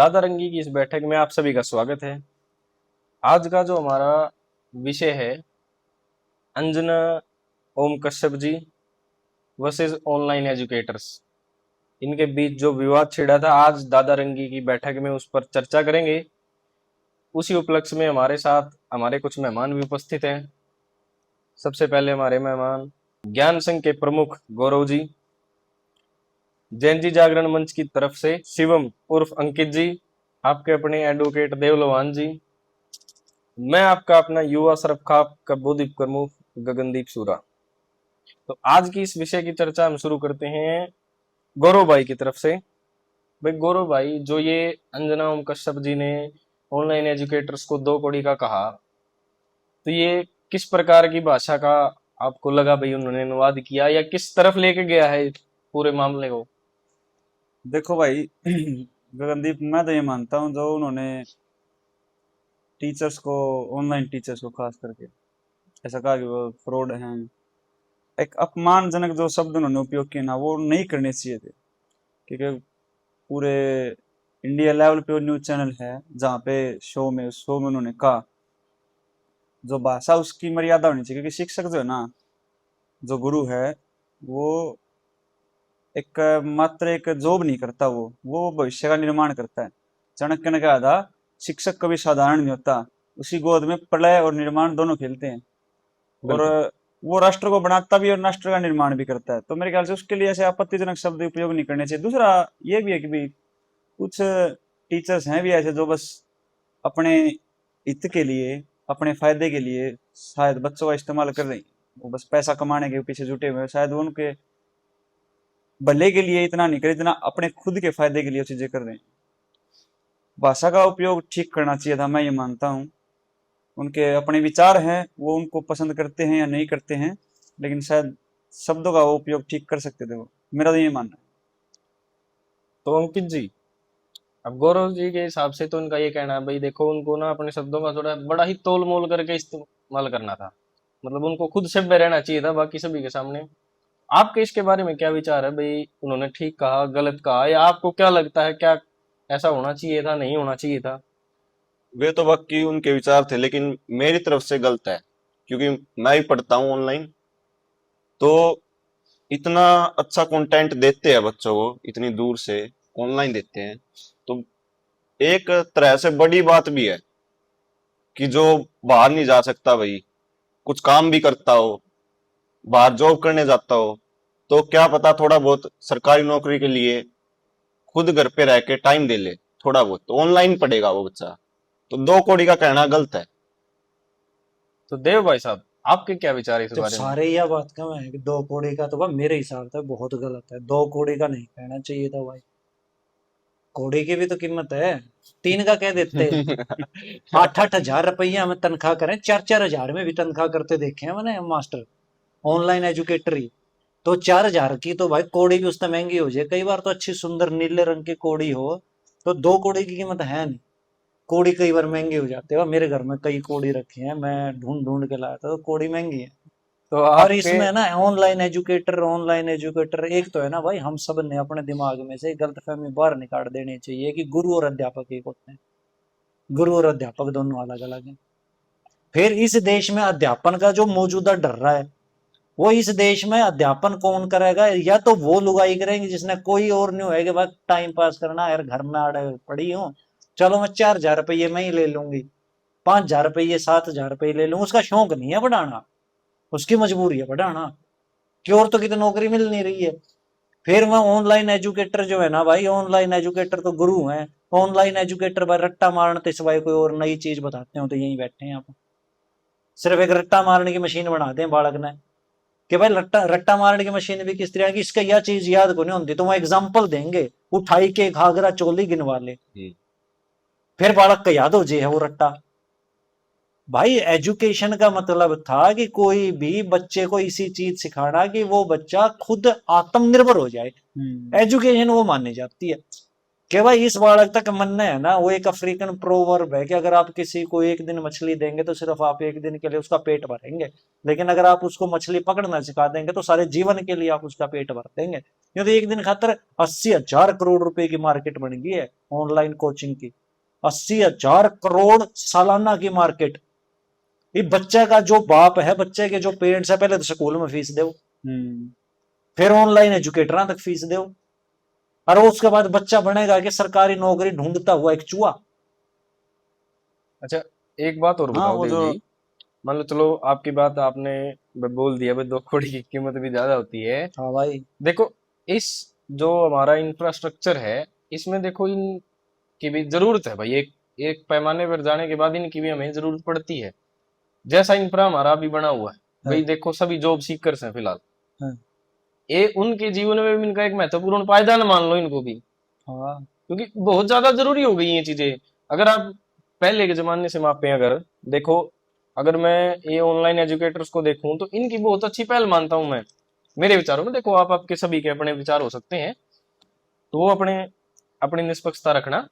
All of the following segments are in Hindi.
दादा रंगी की इस बैठक में आप सभी का स्वागत है। आज का जो हमारा विषय है, Anjana Om Kashyap ji versus online educators, इनके बीच जो विवाद छिड़ा था, आज दादा रंगी की बैठक में उस पर चर्चा करेंगे। उसी उपलक्ष्य में हमारे साथ हमारे कुछ मेहमान भी उपस्थित हैं। सबसे पहले हमारे मेहमान ज्ञान संघ के प्रमुख गौरव जी, जैन जी जागरण मंच की तरफ से शिवम उर्फ अंकित जी, आपके अपने एडवोकेट देवलोवान जी, मैं आपका अपना युवा सरबखाप का बौद्धिक प्रमुख गगनदीप सूरा। तो आज की इस विषय की चर्चा हम शुरू करते हैं गौरव भाई की तरफ से। भाई गौरव भाई, जो ये अंजना ओम कश्यप जी ने ऑनलाइन एजुकेटर्स को दो कौड़ी का कहा, तो ये किस प्रकार की भाषा का आपको लगा भाई उन्होंने अनुवाद किया, या किस तरफ लेके गया है पूरे मामले को? देखो भाई गगनदीप, मैं तो ये मानता हूँ जो उन्होंने टीचर्स को, ऑनलाइन टीचर्स को खास करके ऐसा कहा कि वो फ्रॉड हैं, एक अपमानजनक जो शब्द उन्होंने उपयोग किए ना, वो नहीं करने चाहिए थे। क्योंकि पूरे इंडिया लेवल पे न्यूज चैनल है जहाँ पे शो में उन्होंने कहा, जो भाषा उसकी मर्यादा होनी चाहिए। क्योंकि शिक्षक जो है ना, जो गुरु है, वो एक मात्र एक जॉब नहीं करता, वो भविष्य का निर्माण करता है। चाणक्य ने कहा था, शिक्षक कभी साधारण नहीं होता, उसी गोद में प्रलय और निर्माण दोनों खेलते हैं। और बिल्कुल। वो राष्ट्र को बनाता भी और राष्ट्र का निर्माण भी करता है। तो मेरे ख्याल से उसके लिए ऐसे आपत्तिजनक शब्द उपयोग नहीं करने चाहिए। दूसरा ये भी है कि भी कुछ टीचर्स हैं भी ऐसे जो बस अपने हित के लिए, अपने फायदे के लिए शायद बच्चों का इस्तेमाल कर रहे हैं। वो बस पैसा कमाने के पीछे जुटे हुए हैं। शायद वो उनके भले के लिए इतना नहीं करे जितना अपने खुद के फायदे के लिए चीजें कर रहे हैं। भाषा का उपयोग ठीक करना चाहिए था, मैं ये मानता हूँ। उनके अपने विचार हैं, वो उनको पसंद करते हैं या नहीं करते हैं, लेकिन शायद शब्दों का वो उपयोग ठीक कर सकते थे। वो मेरा तो ये मानना है। तो अंकित जी, अब गौरव जी के हिसाब से तो उनका ये कहना है भाई, देखो उनको ना अपने शब्दों का थोड़ा बड़ा ही तोल मोल करके इस्तेमाल करना था, मतलब उनको खुद सभ्य रहना चाहिए था बाकी सभी के सामने। आपके इसके बारे में क्या विचार है भाई, उन्होंने ठीक कहा, गलत कहा, या आपको क्या लगता है, क्या ऐसा होना चाहिए था, नहीं होना चाहिए था? वे तो बाकी उनके विचार थे, लेकिन मेरी तरफ से गलत है। क्योंकि मैं भी पढ़ता हूँ ऑनलाइन, तो इतना अच्छा कंटेंट देते हैं बच्चों को, इतनी दूर से ऑनलाइन देते हैं। तो एक तरह से बड़ी बात भी है कि जो बाहर नहीं जा सकता भाई, कुछ काम भी करता हो, बाहर जॉब करने जाता हो, तो क्या पता थोड़ा बहुत सरकारी नौकरी के लिए खुद घर पे रह के टाइम दे ले, थोड़ा बहुत तो ऑनलाइन पढ़ेगा वो बच्चा। तो दो कौड़ी का कहना गलत है। तो देव भाई साहब, आपके क्या विचार है इस जब बारे में? सारे यह बात क्यों है कि 2 कौड़ी का, तो भाई मेरे हिसाब से बहुत गलत है। 2 कौड़ी का नहीं कहना चाहिए था भाई। कौड़ी की भी तो कीमत है। 3 का कह देते। 8-8 हजार रुपया में तनख्वाह करें, 4-4 हजार में भी तनख्वाह करते देखे हैं मैंने मास्टर, ऑनलाइन एजुकेटर ही। तो 4 हजार की तो भाई कौड़ी भी उससे महंगी हो जाए। कई बार तो अच्छी सुंदर नीले रंग की कौड़ी हो, तो 2 कौड़ी की कीमत है नहीं। कौड़ी कई बार महंगी हो जाती है। मेरे घर में कई कौड़ी रखी है, मैं ढूंढ ढूंढ के लाया था, तो कौड़ी महंगी है। तो और आपके इसमें ना ऑनलाइन एजुकेटर एक तो है ना भाई, हम सब ने अपने दिमाग में से गलतफहमी बाहर निकाल देनी चाहिए कि गुरु और अध्यापक एक होते हैं। गुरु और अध्यापक दोनों अलग अलग हैं। फिर इस देश में अध्यापन का जो मौजूदा डर रहा है, वो इस देश में अध्यापन कौन करेगा? या तो वो लुगाई करेंगे जिसने कोई और नहीं होएगा, बस टाइम पास करना यार, घर में आड़े पड़ी हूँ, चलो मैं 4 हजार रुपये मैं ही ले लूंगी, 5 हजार रुपये 7 हजार रुपये ले लूँ। उसका शौक नहीं है पढ़ाना, उसकी मजबूरी है पढ़ाना, कि और तो कितनी नौकरी मिल नहीं रही है। फिर मैं ऑनलाइन एजुकेटर जो है ना भाई, ऑनलाइन एजुकेटर तो गुरु हैं। ऑनलाइन एजुकेटर भाई रट्टा मारने सिवाय कोई और नई चीज बताते हो तो यही बैठे हैं यहाँ पर। सिर्फ एक रट्टा मारने की मशीन बनाते हैं बालक ने, कि भाई रट्टा रट्टा मारने की मशीन भी किस तरह की, इसका यह चीज याद को नहीं होती, तो वो एग्जाम्पल देंगे, उठाई के घाघरा चोली गिनवा ले, फिर बालक का याद हो जाए वो रट्टा। भाई एजुकेशन का मतलब था कि कोई भी बच्चे को इसी चीज सिखाना कि वो बच्चा खुद आत्मनिर्भर हो जाए। एजुकेशन वो मानी जाती है कि भाई इस बालक तक मानना है ना, वो एक अफ्रीकन प्रोवर्ब है कि अगर आप किसी को एक दिन मछली देंगे तो सिर्फ आप एक दिन के लिए उसका पेट भरेंगे, लेकिन अगर आप उसको मछली पकड़ना सिखा देंगे तो सारे जीवन के लिए आप उसका पेट भर देंगे। क्योंकि एक दिन खातर 80,000 करोड़ रुपए की मार्केट बन गई है ऑनलाइन कोचिंग की। 80,000 करोड़ सालाना की मार्केट। ये बच्चे का जो बाप है, बच्चे के जो पेरेंट्स है, पहले तो स्कूल में फीस दो, फिर ऑनलाइन एजुकेटर तक फीस दो, और उसके बाद बच्चा बनेगा कि सरकारी नौकरी ढूंढता हुआ एक चूहा। अच्छा, एक बात और हाँ, बताओ वो देव जो जी, मान लो चलो आपकी बात आपने बोल दिया भाई 2 करोड़ की कीमत भी ज्यादा होती है। हाँ भाई। देखो, इस जो हमारा इंफ्रास्ट्रक्चर है, इसमें देखो इनकी भी जरूरत है भाई। एक एक पैमाने पर जाने के बाद इनकी भी हमें जरूरत पड़ती है। जैसा इंफ्रा हमारा अभी बना हुआ है भाई, हाँ। देखो सभी जॉब सीकर्स हैं फिलहाल, हाँ। ये उनके जीवन में भी इनका एक महत्वपूर्ण पायदान मान लो इनको भी, हाँ। क्योंकि बहुत ज्यादा जरूरी हो गई ये चीजें। अगर आप पहले के जमाने से मापें, अगर देखो, अगर मैं ये ऑनलाइन एजुकेटर्स को देखूं तो इनकी बहुत अच्छी पहल मानता हूं मैं, मेरे विचारों में। देखो, आप आपके सभी के अपने विचार हो सकते हैं, तो वो अपने अपनी निष्पक्षता रखना।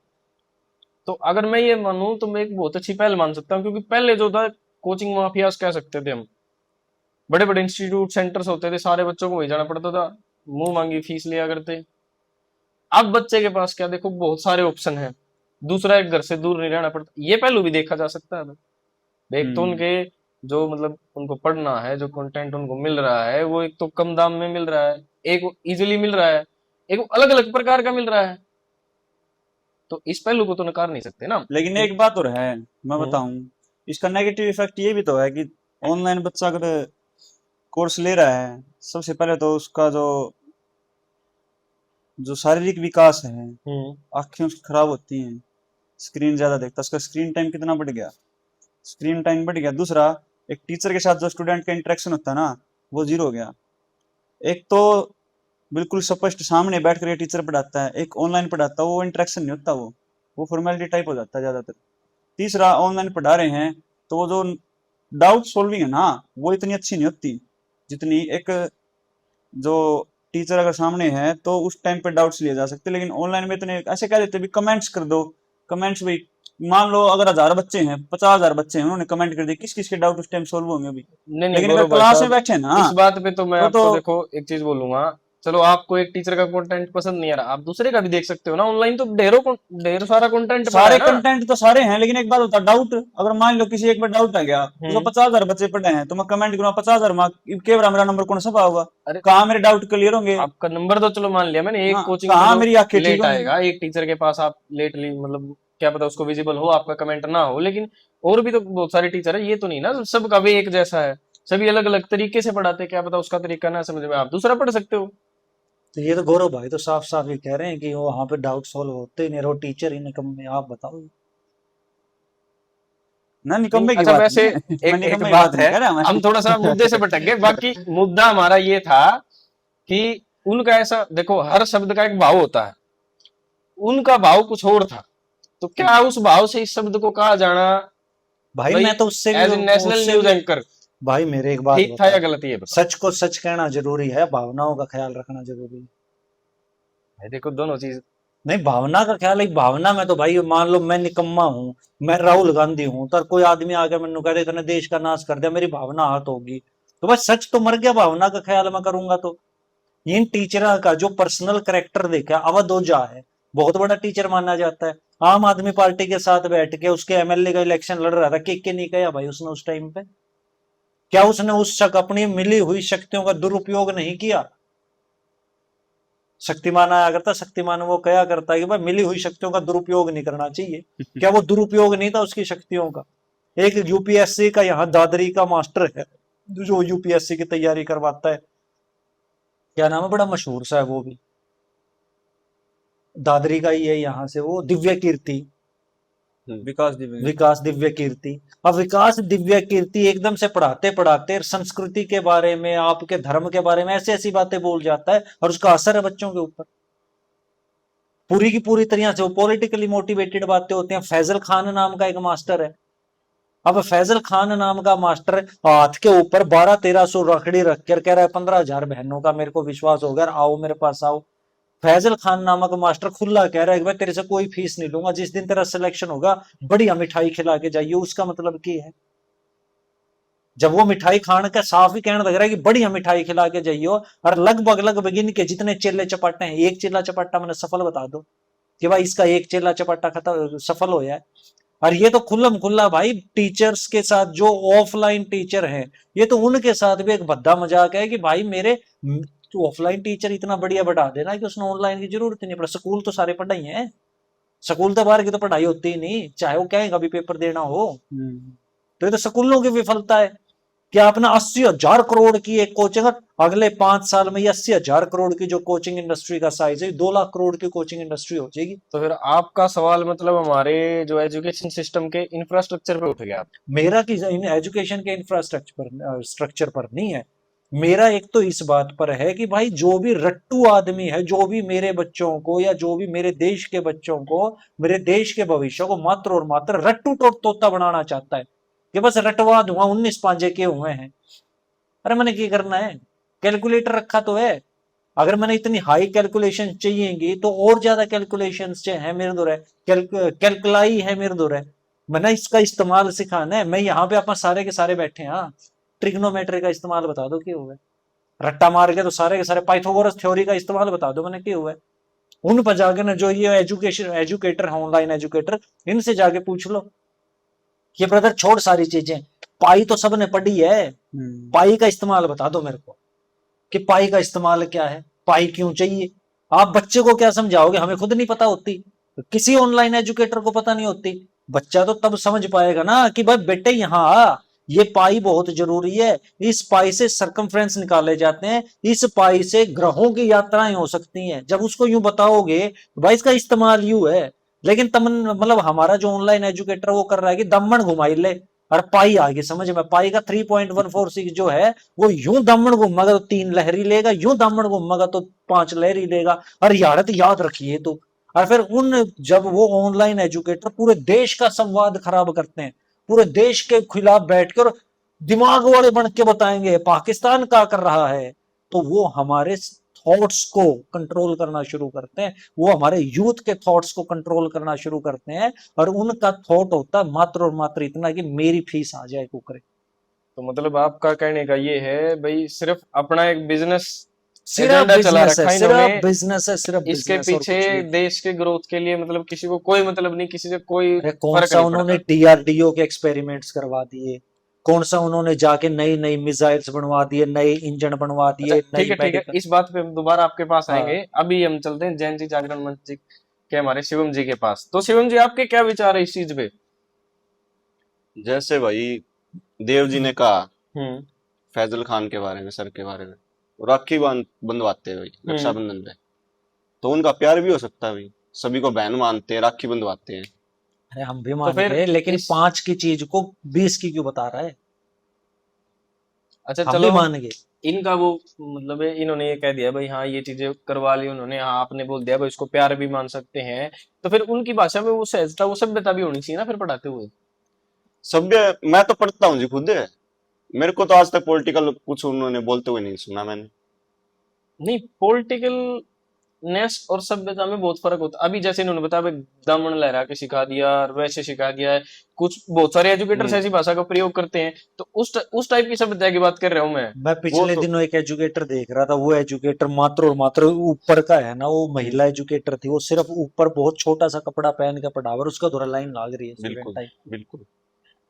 तो अगर मैं ये मानूं तो मैं एक बहुत अच्छी पहल मान सकता हूँ, क्योंकि पहले जो था कोचिंग माफियाज कह सकते थे हम, बड़े बड़े इंस्टीट्यूट सेंटर्स होते थे, सारे बच्चों को वही जाना पड़ता था, मुंह मांगी फीस लिया करते। अब बच्चे के पास क्या, देखो बहुत सारे ऑप्शन हैं, दूसरा एक घर से दूर नहीं रहना पड़ता। ये पहलू भी देखा जा सकता है। एक तो उनके जो मतलब उनको पढ़ना है, जो कंटेंट उनको मिल रहा है, वो एक तो कम दाम में मिल रहा है, एक इजीली मिल रहा है, एक अलग अलग प्रकार का मिल रहा है। तो इस पहलू को तो नकार नहीं सकते ना। लेकिन एक बात और है, मैं हम्म। बताऊं, इसका नेगेटिव इफेक्ट ये भी तो है कि ऑनलाइन बच्चा अगर कोर्स ले रहा है, सबसे पहले तो उसका जो जो शारीरिक विकास है, हम्म। आंखें उसकी खराब होती हैं, स्क्रीन ज्यादा देखता है, उसका स्क्रीन टाइम कितना बढ़ गया, स्क्रीन टाइम बढ़ गया। दूसरा, एक टीचर के साथ जो स्टूडेंट का इंटरेक्शन होता है ना, वो जीरो हो गया। एक तो बिल्कुल स्पष्ट सामने बैठ कर टीचर पढ़ाता है, एक ऑनलाइन पढ़ाता है, वो इंटरेक्शन नहीं होता, वो फॉर्मेलिटी टाइप हो जाता है ज्यादातर। तीसरा, ऑनलाइन पढ़ा रहे हैं तो वो जो डाउट सॉल्विंग है ना, वो इतनी अच्छी नहीं होती जितनी एक जो टीचर अगर सामने है तो उस टाइम पे डाउट्स लिए जा सकते हैं। लेकिन ऑनलाइन में इतने ऐसे कह देते भी कमेंट्स कर दो, कमेंट्स भी, मान लो अगर 1000 बच्चे हैं, 50,000 बच्चे हैं, उन्होंने कमेंट कर दिए, किस किस के डाउट उस टाइम सोल्व होंगे अभी। नहीं नहीं लेकिन अगर गौरव भाई क्लास में साहब, बैठे ना, इस बात पे तो मैं तो आपको देखो एक चीज बोलूंगा। चलो, आपको एक टीचर का कंटेंट पसंद नहीं आ रहा, आप दूसरे का भी देख सकते हो ना। ऑनलाइन तो ढेर सारा कंटेंट पड़ा सारे है ना। कंटेंट तो सारे हैं, लेकिन एक बात होता है, डाउट अगर मान लो किसी एक बार डाउट आ गया, तो हम्म। 50,000 बच्चे पढ़े हैं, तो मैं कमेंट करूंगा 50,000 मार्क के मेरा नंबर कौन सा होगा, अरे, कहाँ मेरे डाउट क्लियर होंगे, आपका नंबर तो चलो मान लिया मैंने, एक हाँ कोचिंग में कहाँ जो मेरी आंखें ठीक लेट होंगी। आएगा, एक टीचर के पास आप लेट मतलब क्या पता उसको विजिबल हो, आपका कमेंट ना हो। लेकिन और भी तो बहुत सारे टीचर है, ये तो नहीं ना सबका भी एक जैसा है, सभी अलग अलग तरीके से पढ़ाते हैं। क्या पता उसका तरीका ना समझ में, आप दूसरा पढ़ सकते हो। तो ये तो गौरव भाई तो साफ साफ ये कह रहे हैं कि वो वहां पे डाउट सॉल्व होते ही नहीं, वो टीचर ही निकम्मे। आप बताओ। ना निकम्मे की अच्छा, बात वैसे नहीं है। मैं एक निकम्मे की बात बात है, नहीं कह रहा मैं। हम थोड़ा सा मुद्दे से भटक गए। बाकी मुद्दा हमारा ये था कि उनका ऐसा, देखो हर शब्द का एक भाव होता है, उनका भाव कुछ और था। तो क्या उस भाव से इस शब्द को कहा जाना भाई भाई मैं तो उससे भी एज ए नेशनल उससे न्यूज भी एंकर भाई मेरे एक बात ठीक था बता, या गलत, ये बताओ। सच को सच कहना जरूरी है, भावनाओं का ख्याल रखना जरूरी है। भाई देखो, दोनों चीज। नहीं, भावना का ख्याल, एक भावना में तो भाई मान लो मैं निकम्मा हूँ, मैं राहुल गांधी हूँ, तो कोई आदमी आके मैंने कह दे तूने देश का नाश कर दिया, मेरी भावना आहत होगी, तो बस सच तो मर गया, भावना का ख्याल मैं करूंगा तो। इन टीचर का जो पर्सनल करेक्टर देखा, अवध ओझा है, बहुत बड़ा टीचर माना जाता है, आम आदमी पार्टी के साथ बैठ के उसके एमएलए का इलेक्शन लड़ रहा था, के नहीं किया भाई उसने उस टाइम पे? क्या उसने उस शक अपनी मिली हुई शक्तियों का दुरुपयोग नहीं किया? शक्तिमान आया करता, शक्तिमान वो कहा करता है कि भाई मिली हुई शक्तियों का दुरुपयोग नहीं करना चाहिए। क्या वो दुरुपयोग नहीं था उसकी शक्तियों का? एक यूपीएससी का यहाँ दादरी का मास्टर है जो यूपीएससी की तैयारी करवाता है, क्या नाम है, बड़ा मशहूर सा है वो भी, दादरी का ही है यहाँ से, वो दिव्य कीर्ति, विकास दिव्य। विकास दिव्य कीर्ति। अब विकास दिव्य कीर्ति एकदम से पढ़ाते पढ़ाते संस्कृति के बारे में, आपके धर्म के बारे में ऐसी ऐसी बातें बोल जाता है, और उसका असर है बच्चों के ऊपर पूरी की पूरी तरह से। वो पॉलिटिकली मोटिवेटेड बातें होती हैं। फैजल खान नाम का एक मास्टर है, अब फैजल खान नाम का मास्टर हाथ के ऊपर 1200-1300 रखड़ी रख कर कह रहा है 15,000 बहनों का मेरे को विश्वास हो गया, आओ मेरे पास आओ। फैजल खान नामक मास्टर खुला कह रहा है कि भाई तेरे से कोई फीस नहीं लूंगा, जिस दिन तेरा सिलेक्शन होगा बढ़िया मिठाई खिला के जाइए। उसका मतलब क्या है? जब वो मिठाई खाने का साफ ही कहने लग रहा है कि बढ़िया मिठाई खिला के जाइयो, और लगभग इनके जितने चेले चपाटे हैं, एक चेला चपाटा मैंने सफल बता दो कि भाई इसका एक चेला चपाटा खत्म सफल हो जाए। और ये तो खुल्लम खुल्ला भाई टीचर्स के साथ, जो ऑफलाइन टीचर हैं, ये तो उनके साथ भी एक भद्दा मजाक है कि भाई मेरे तो ऑफलाइन टीचर इतना बढ़िया बढ़ा देना कि उसने ऑनलाइन की जरूरत ही नहीं पड़ा। स्कूल तो सारे पढ़ाई है, स्कूल तो बाहर की तो पढ़ाई होती ही नहीं, चाहे वो क्या कभी पेपर देना हो। तो ये तो स्कूलों की विफलता है कि आपने 80,000 करोड़ की एक कोचिंग, अगले 5 साल में ये 80,000 करोड़ की जो कोचिंग इंडस्ट्री का साइज है 2 लाख करोड़ की कोचिंग इंडस्ट्री हो जाएगी। तो फिर आपका सवाल मतलब हमारे जो एजुकेशन सिस्टम के इंफ्रास्ट्रक्चर पे उठ गया। मेरा कि एजुकेशन के इंफ्रास्ट्रक्चर पर नहीं है, मेरा एक तो इस बात पर है कि भाई जो भी रट्टू आदमी है, जो भी मेरे बच्चों को या जो भी मेरे देश के बच्चों को, मेरे देश के भविष्य को मात्र और मात्र रट्टू तोता बनाना चाहता है कि बस रटवा दूंगा, 19 पांजे के हुए हैं। अरे मैंने क्या करना है? कैलकुलेटर रखा तो है। अगर मैंने इतनी हाई कैलकुलेशन चाहिएगी तो और ज्यादा कैलकुलेशन है मेरे दो है, कैलकुलाई है मेरे दो है, मैंने इसका इस्तेमाल सिखाना है। मैं यहाँ पे अपना सारे के सारे बैठे हैं, हाँ ट्रिग्नोमेट्री का इस्तेमाल बता दो क्या हुआ है, रट्टा मार के तो सारे के सारे पाइथागोरस थ्योरी का इस्तेमाल बता दो मैंने क्या हुआ है। उन पर जाके ना जो ये एजुकेटर है, ऑनलाइन एजुकेटर, इनसे जाके पूछ लो ये ब्रदर छोड़ सारी चीजें, पाई तो सबने पढ़ी है, पाई का इस्तेमाल बता दो मेरे को कि पाई का इस्तेमाल क्या है, पाई क्यों चाहिए। आप बच्चे को क्या समझाओगे? हमें खुद नहीं पता होती, किसी ऑनलाइन एजुकेटर को पता नहीं होती। बच्चा तो तब समझ पाएगा ना कि भाई बेटे यहाँ ये पाई बहुत जरूरी है, इस पाई से सरकमफ्रेंस निकाले जाते हैं, इस पाई से ग्रहों की यात्राएं हो सकती हैं। जब उसको यूं बताओगे तो भाई इसका इस्तेमाल यूं है। लेकिन तमन मतलब हमारा जो ऑनलाइन एजुकेटर वो कर रहा है कि दमन घुमाई ले और पाई आगे समझ में, पाई का 3.146 जो है वो यूं दामन घूमेगा तो 3 लहरी लेगा, यूं दामन घूमेगा तो 5 लहरी लेगा। और याद रखिए तो। और फिर उन जब वो ऑनलाइन एजुकेटर पूरे देश का संवाद खराब करते हैं, पूरे देश के खिलाफ बैठकर दिमाग वाले बन के बताएंगे पाकिस्तान क्या कर रहा है, तो वो हमारे थॉट्स को कंट्रोल करना शुरू करते हैं, वो हमारे यूथ के थॉट्स को कंट्रोल करना शुरू करते हैं। और उनका थॉट होता है मात्र और मात्र इतना कि मेरी फीस आ जाए कुकरे। तो मतलब आपका कहने का ये है भाई सिर्फ अपना एक बिजनेस सिर्फ एजेंडा चला बिजनेस है, रखा सिर्फ इन्होंने, बिजनेस है, सिर्फ इसके बिजनेस और कुछ पीछे नहीं। देश के ग्रोथ के लिए मतलब किसी को कोई मतलब नहीं, किसी से कोई अरे कौन फर्क सा नहीं उन्होंने पड़ता। डीआरडीओ के एक्सपेरिमेंट्स करवा दिए, कौन सा उन्होंने जाके नई नई मिसाइल्स बनवा दिए, नए इंजन बनवा अच्छा दिए, ठीक नई है ठीक है, मेडिकल। इस बात पे हम दोबारा आपके पास आएंगे। हाँ, अभी हम चलते हैं जैन जी जागरण मंच जी के हमारे शिवम जी के पास। तो शिवम जी आपके क्या विचार है इस चीज पे? जैसे भाई देव जी ने कहा हम्म फैजल खान के बारे में, सर के बारे में, वो राखी बंधवाते हैं भाई रक्षाबंधन पे, तो उनका प्यार भी हो सकता है भाई, सभी को बहन मानते हैं, राखी बंधवाते हैं। अरे हम भी तो मान फिर गए, लेकिन इस 5 की चीज को 20 की क्यों बता रहा है? अच्छा हम भी चलो, मान गए। इनका वो मतलब है, इन्होंने ये कह दिया भाई हाँ ये चीजें करवा ली उन्होंने, हाँ आपने बोल दिया भाई इसको प्यार भी मान सकते हैं, तो फिर उनकी भाषा में वो सहजता वो सभ्यता भी होनी चाहिए ना फिर पढ़ाते हुए। सभ्य मैं तो पढ़ता हूँ जी खुद है, मेरे को तो आज तक पॉलिटिकल कुछ उन्होंने बोलते हुए नहीं सुना मैंने। नहीं, पॉलिटिकल नेस और सभ्यता में बहुत फर्क होता है। अभी जैसे इन्होंने बताया भाई दमन लहरा के सिखा दिया और वैसे सिखा दिया है, कुछ बहुत सारे एजुकेटर्स ऐसी भाषा का प्रयोग करते हैं, तो उस टाइप की सभ्यता की बात कर रहा हूं मैं। मैं वो पिछले तो दिनों एक एजुकेटर देख रहा था, वो एजुकेटर मात्र और मात्र ऊपर का है ना, वो महिला एजुकेटर थी, वो सिर्फ ऊपर बहुत छोटा सा कपड़ा पहन के पढ़ा और उसका थोड़ा लाइन लाग रही है स्टूडेंट बिल्कुल टाइप। बिल्कुल।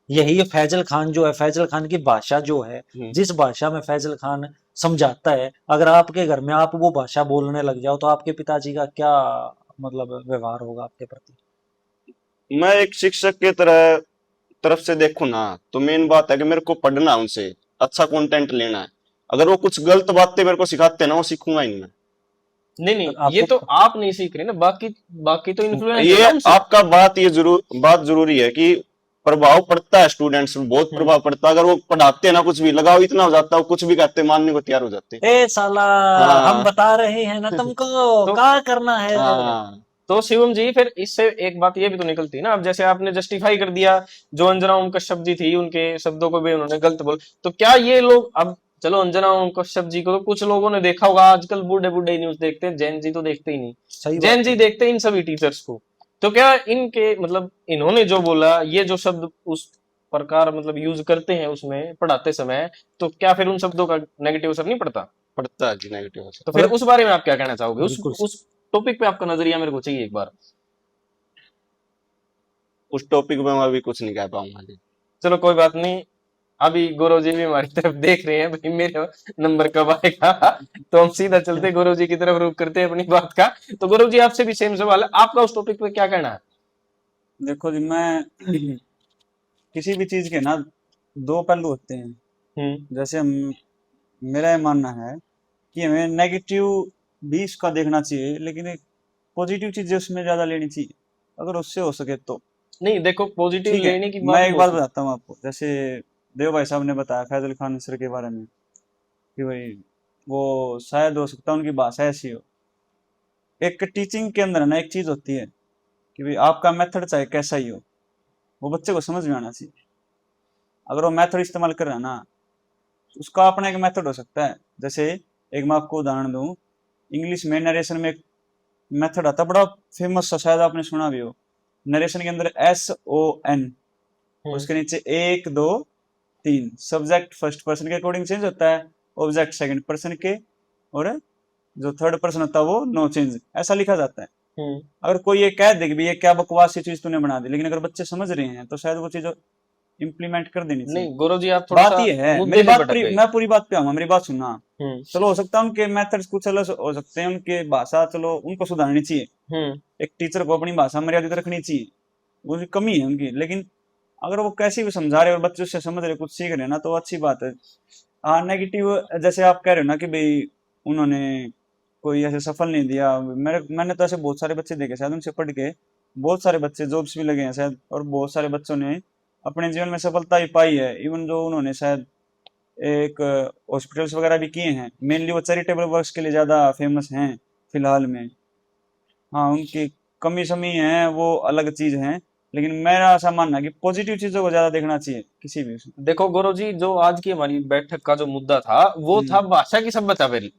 यही है फैजल खान जो है, फैजल खान की भाषा जो है, हम्म। जिस भाषा में फैजल खान समझाता है, अगर आपके घर में आप वो भाषा बोलने लग जाओ तो आपके पिताजी का क्या मतलब व्यवहार होगा आपके प्रति? मैं एक शिक्षक के तरफ से देखूं ना, तो मेन बात है कि मेरे को पढ़ना है उनसे, अच्छा कंटेंट लेना है। अगर वो कुछ गलत बातें मेरे को सिखाते हैं ना, वो सीखूंगा ही मैं। नहीं नहीं, ये आपको तो आप नहीं सीख रहे ना, बाकी बाकी तो इन्फ्लुएंस है ये ना उनसे। आपका बात जरूरी है कि प्रभाव पड़ता है, स्टूडेंट्स में बहुत हम्म प्रभाव पड़ता है। अगर वो पढ़ाते हैं ना, कुछ भी लगाव इतना हो जाता है, वो कुछ भी कहते हैं मानने को तैयार हो जाते हैं। ए साला, हम हाँ बता रहे हैं ना तुमको तो क्या करना है। हाँ। तो शिवम जी फिर इससे एक बात ये भी तो निकलती है ना, अब जैसे आपने जस्टिफाई कर दिया जो अंजना ओम कश्यप जी थी उनके शब्दों को भी उन्होंने गलत बोल, तो क्या ये लोग अब चलो अंजना ओम कश्यप जी को तो कुछ लोगों ने देखा होगा, आजकल बूढ़े बूढ़े न्यूज देखते हैं, जैन जी तो देखते ही नहीं। सही जैन बात जी है। देखते हैं इन सभी टीचर्स को। तो क्या इनके मतलब इन्होंने जो बोला, ये जो शब्द उस प्रकार मतलब यूज करते हैं उसमें पढ़ाते समय, तो क्या फिर उन शब्दों का नेगेटिव असर नहीं पड़ता? पड़ता है जी नेगेटिव असर। तो फिर मतलब उस बारे में आप क्या कहना चाहोगे? बिल्कुल उस टॉपिक पे आपका नजरिया मेरे को चाहिए एक बार। उस टॉपिक में मैं अभी कुछ नहीं कह पाऊंगा जी। चलो कोई बात नहीं, अभी गौरव जी भी हमारी तरफ देख रहे हैं, भाई मेरे नंबर कब आएगा। तो हम सीधा चलते गौरव जी की तरफ रुक करते हैं अपनी बात का। तो गौरव जी आपसे भी सेम सवाल है, आपका उस टॉपिक पे क्या कहना है? देखो जी, मैं किसी भी चीज के ना दो पहलू होते हैं। जैसे मेरा ये मानना है कि हमें नेगेटिव भी इसका देखना चाहिए, लेकिन एक पॉजिटिव चीजें उसमें ज्यादा लेनी चाहिए, अगर उससे हो सके तो। नहीं देखो, पॉजिटिव ठीक है, लेने की मैं बात एक हो बात सकती। बताता हूँ आपको। जैसे देव भाई साहब ने बताया फैजल खान सर के बारे में कि भाई वो शायद हो सकता है उनकी भाषा ऐसी हो। एक टीचिंग के अंदर ना एक चीज होती है कि भाई आपका मेथड चाहे कैसा ही हो, वो बच्चे को समझ में आना चाहिए। अगर वो मेथड इस्तेमाल कर रहा है ना, उसका अपना एक मेथड हो सकता है। जैसे एक मैं आपको उदाहरण दूं, इंग्लिश में नरेशन में एक मेथड आता है बड़ा फेमस सा, शायद आपने सुना भी हो। नरेशन के अंदर SON और उसके नीचे 1 2 3, सब्जेक्ट फर्स्ट पर्सन के अकॉर्डिंग चेंज होता है, ऑब्जेक्ट सेकंड पर्सन के, और जो थर्ड पर्सन होता है वो नो चेंज, ऐसा लिखा जाता है। अगर कोई ये कह दे कि भाई ये क्या बकवास सी चीज तूने बना दी, लेकिन अगर बच्चे समझ रहे हैं तो शायद वो चीज इम्प्लीमेंट कर देनी चाहिए। नहीं गौरव जी, आप थोड़ा बात सा ये है, मुद्दे मेरी से बात भटक गए। मैं पूरी बात पे आऊंगा, मेरी बात सुनना। हम्म। चलो हो सकता है उनके मेथड्स कुछ अलग हो सकते हैं, उनके भाषा चलो उनको सुधारनी चाहिए। हम्म। एक टीचर को अपनी भाषा मर्यादित रखनी चाहिए, वो भी कमी है उनकी। लेकिन अगर वो कैसी भी समझा रहे और बच्चे उससे समझ रहे, कुछ सीख रहे ना, तो अच्छी बात है। हाँ, नेगेटिव जैसे आप कह रहे हो ना कि भाई उन्होंने कोई ऐसे सफल नहीं दिया, मैंने तो ऐसे बहुत सारे बच्चे देखे शायद, उनसे पढ़ के बहुत सारे बच्चे जॉब्स भी लगे हैं शायद, और बहुत सारे बच्चों ने अपने जीवन में सफलता ही पाई है। इवन जो उन्होंने शायद एक हॉस्पिटल्स वगैरह भी किए हैं, मेनली वो चैरिटेबल वर्क्स के लिए ज्यादा फेमस हैं फिलहाल में। हाँ, उनकी कमी शमी है वो अलग चीज है, लेकिन मेरा ऐसा मानना है कि पॉजिटिव चीजों को ज्यादा देखना चाहिए किसी भी उसमें। देखो गौरव जी, जो आज की हमारी बैठक का जो मुद्दा था वो था हम्म, भाषा की सभ्यता पे।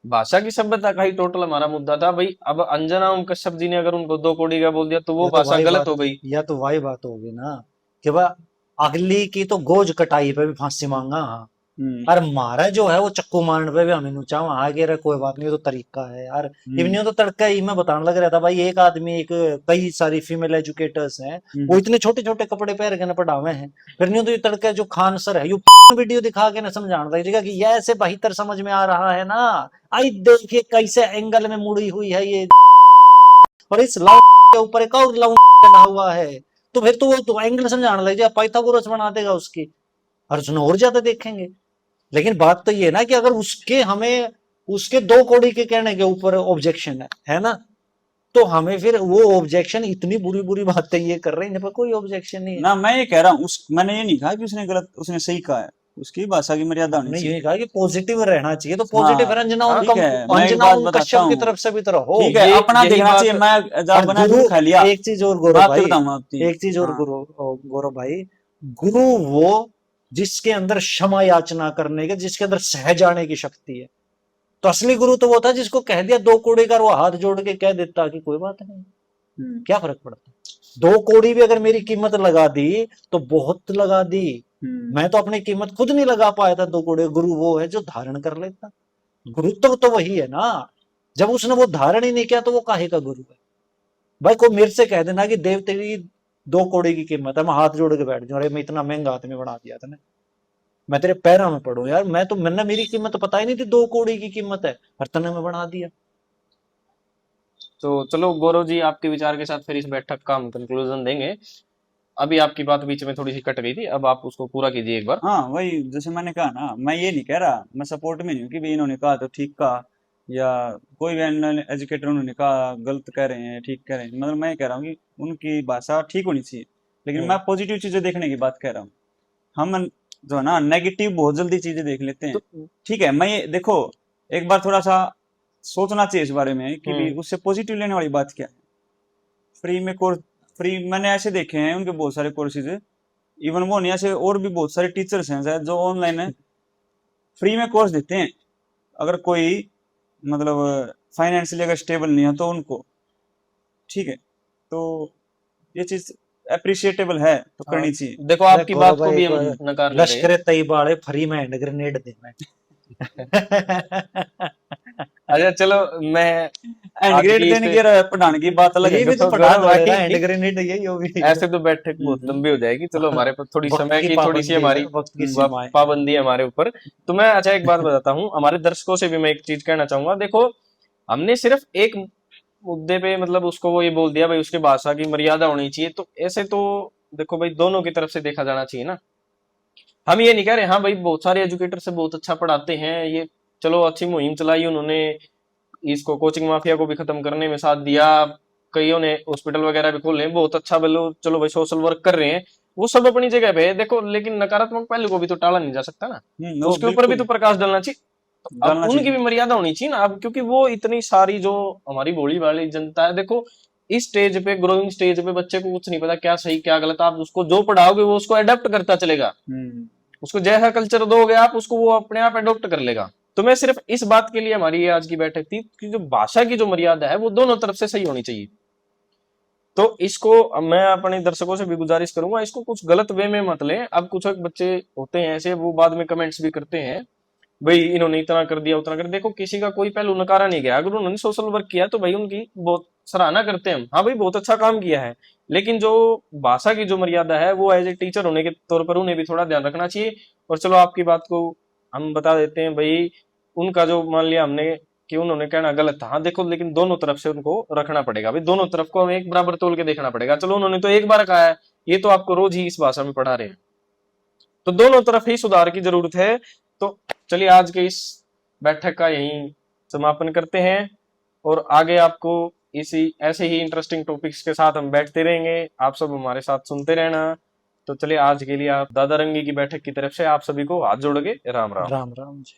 भाषा की सभ्यता का ही टोटल हमारा मुद्दा था भाई। अब अंजना ओम कश्यप जी ने अगर उनको दो कोड़ी का बोल दिया तो वो या तो भाषा वही गलत बात हो गई। या तो वही बात होगी ना कि वह अगली की तो गोज कटाई पे भी फांसी मांगा। हाँ, हम्म, और मारा जो है वो चक्कू मारने पे भी हमें नुचा आगे रहे, कोई बात नहीं, वो तो तरीका है यार। हम्म, इवनिंग तो तड़का ही मैं बताने लग रहा था भाई, एक आदमी एक कई सारी फीमेल एजुकेटर्स हैं, वो हम्म, इतने छोटे छोटे कपड़े पहन के ना पढ़ावे हैं। फिर नहीं तो ये तड़का जो खान सर है, यू वीडियो दिखा के ना समझाना था कि ये ऐसे बेहतर समझ में आ रहा है ना, आई देखिए कैसे एंगल में मुड़ी हुई है ये, और इस लाउंड के ऊपर एक और लाउंड चढ़ा हुआ है। तो फिर तो वो तो एंगल समझाने लग जाए, पाइथागोरस बना देगा उसकी, और उसने और ज्यादा देखेंगे। लेकिन बात तो ये है ना कि अगर उसके हमें उसके दो कौड़ी के कहने के ऊपर ऑब्जेक्शन है ना, तो हमें फिर वो ऑब्जेक्शन इतनी बुरी बुरी बातें ये कर रहे हैं, इन पर कोई ऑब्जेक्शन नहीं है। ना मैं ये कह रहा हूँ, उस मैंने ये नहीं कहा कि उसने गलत, उसने सही कहा है, उसकी भाषा की मर्यादा होनी हमने चाहिए। ये कहा कि पॉजिटिव रहना चाहिए, तो पॉजिटिव हाँ, अंजना हाँ, उनका, ठीक है, मैं एक अंजना बात उन बताता कश्यप की हूँ। तरफ से भी तो रहो। ठीक है, ये अपना यही देखना बात। चाहिए। मैं जब और बना गुरु, दूध खा लिया। एक चीज और मैं गौरव बात भाई, करता हूँ आपकी। एक चीज और हाँ, गौरव भाई, गुरु वो जिसके अंदर क्षमा याचना करने के, जिसके अंदर सह जाने की शक्ति है। तो असली गुरु तो वो था जिसको कह दिया दो कोड़ी का, वो हाथ जोड़ के कह देता कि कोई बात नहीं, हम्म, क्या फर्क पड़ता। दो कोड़ी भी अगर मेरी कीमत लगा दी तो बहुत लगा दी। हम्म, मैं तो अपनी कीमत खुद नहीं लगा पाया था दो कोड़ी। गुरु वो है जो धारण कर लेता, गुरुत्व तो वही है ना। जब उसने वो धारण ही नहीं किया तो वो काहे का गुरु है। भाई कोई मेरे से कह देना कि देव तेरी दो कोड़ी की कीमत है, मैं हाथ जोड़ के बैठ जाऊं, अरे मैं इतना महंगा आदमी बना दिया था, मैं तेरे पैरों में पड़ू यार, मैं तो, मैंने मेरी कीमत पता ही नहीं थी, दो कोड़ी की कीमत है, हर तने में बना दिया। तो चलो गौरव जी, आपके विचार के साथ फिर इस बैठक का हम कंक्लूजन देंगे। अभी आपकी बात बीच में थोड़ी सी कट गई थी, अब आप उसको पूरा कीजिए एक बार। हाँ, वही जैसे मैंने कहा ना, मैं ये नहीं कह रहा, मैं सपोर्ट में नहीं हूँ कि भाई इन्होंने कहा तो ठीक कहा, या कोई भी एजुकेटर उन्होंने कहा गलत कह रहे हैं ठीक कह रहे हैं। मतलब मैं ये कह रहा हूँ कि उनकी भाषा ठीक होनी चाहिए, लेकिन मैं पॉजिटिव चीजें देखने की बात कह रहा हूँ। हम जो है ना नेगेटिव बहुत जल्दी चीजें देख लेते हैं। तो ठीक है, मैं ये देखो, एक बार थोड़ा सा सोचना चाहिए इस बारे में कि भी हम्म। उससे पॉजिटिव लेने वाली बात क्या है। फ्री में कोर्स, फ्री मैंने ऐसे देखे हैं उनके बहुत सारे कोर्सेज। इवन वो नहीं, ऐसे और भी बहुत सारे टीचर्स हैं शायद जो ऑनलाइन है, फ्री में कोर्स देते हैं। अगर कोई मतलब फाइनेंशियली अगर स्टेबल नहीं है तो उनको, ठीक है, तो ये चीज अप्रिशिएटेबल है तो करनी चाहिए। देखो आपकी देखो बात को भाई, भी हम कोई नकार नहीं रहे। लश्कर तैयबा वाले फ्री में हैंड ग्रेनेड देना अच्छा चलो मैं हैंड आज ग्रेड की देने इस- की और पढ़ाने की बात अलग है। ये भी तो देखो पढ़ा गौरव दो भाई, हैंड ग्रेनेड, यही हो भी ऐसे तो बैठक बहुत लंबी हो जाएगी। चलो हमारे पास थोड़ी वक्त समय की की थोड़ी सी पाबंदी है, हमारी वक्त की सीमा है। पाबंदी है हमारे ऊपर। तो मैं अच्छा एक बात बताता हूँ, हमारे दर्शकों से भी मैं एक चीज कहना चाहूंगा। देखो हमने सिर्फ एक मुद्दे पे मतलब उसको वो ये बोल दिया भाई उसके भाषा की मर्यादा होनी चाहिए, तो ऐसे तो देखो भाई दोनों की तरफ से देखा जाना चाहिए ना। हम ये नहीं कह रहे हाँ भाई बहुत सारे एजुकेटर से बहुत अच्छा पढ़ाते हैं, ये चलो अच्छी मुहिम चलाई उन्होंने, इसको कोचिंग माफिया को भी खत्म करने में साथ दिया, कईयों ने हॉस्पिटल वगैरह भी खोले हैं, बहुत अच्छा बोलो, चलो भाई सोशल वर्क कर रहे हैं, वो सब अपनी जगह पे है। देखो लेकिन नकारात्मक पहलू को भी तो टाला नहीं जा सकता ना, वो उसके ऊपर भी बिल्कुल तो प्रकाश डालना चाहिए। तो अब डालना उनकी चाहिए। भी मर्यादा होनी चाहिए ना, अब क्योंकि वो इतनी सारी जो हमारी भोली भाली जनता है, देखो इस स्टेज पे, ग्रोइंग स्टेज पे बच्चे को कुछ नहीं पता क्या सही क्या गलत, आप उसको जो पढ़ाओगे वो उसको अडेप्ट करता चलेगा, उसको जैसा कल्चर दोगे आप उसको वो अपने आप अडॉप्ट कर लेगा। तो मैं सिर्फ इस बात के लिए हमारी ये आज की बैठक थी कि जो भाषा की जो मर्यादा है वो दोनों तरफ से सही होनी चाहिए। तो इसको मैं अपने दर्शकों से भी गुजारिश करूंगा, इसको कुछ गलत वे में मत लें। अब कुछ एक बच्चे होते हैं ऐसे, वो बाद में कमेंट्स भी करते हैं भाई इन्होंने इतना कर दिया उतना कर दिया। देखो किसी का कोई पहलू नकारा नहीं गया, अगर उन्होंने सोशल वर्क किया तो भाई उनकी बहुत सराहना करते हैं हम, हाँ भाई बहुत अच्छा काम किया है। लेकिन जो भाषा की जो मर्यादा है वो एज ए टीचर होने के तौर पर उन्हें भी थोड़ा ध्यान रखना चाहिए। और चलो आपकी बात को हम बता देते हैं भाई, उनका जो मान लिया हमने कि उन्होंने कहना गलत था, हाँ देखो लेकिन दोनों तरफ से उनको रखना पड़ेगा भाई, दोनों तरफ को हमें एक बराबर तोल के देखना पड़ेगा। चलो उन्होंने तो एक बार कहा है, ये तो आपको रोज ही इस भाषा में पढ़ा रहे हैं, तो दोनों तरफ ही सुधार की जरूरत है। तो चलिए आज के इस बैठक का यहीं समापन करते हैं, और आगे आपको इसी ऐसे ही इंटरेस्टिंग टॉपिक्स के साथ हम बैठते रहेंगे, आप सब हमारे साथ सुनते रहना। तो चलिए आज के लिए आप दादा रंगी की बैठक की तरफ से आप सभी को हाथ जोड़ के राम राम। राम राम जी।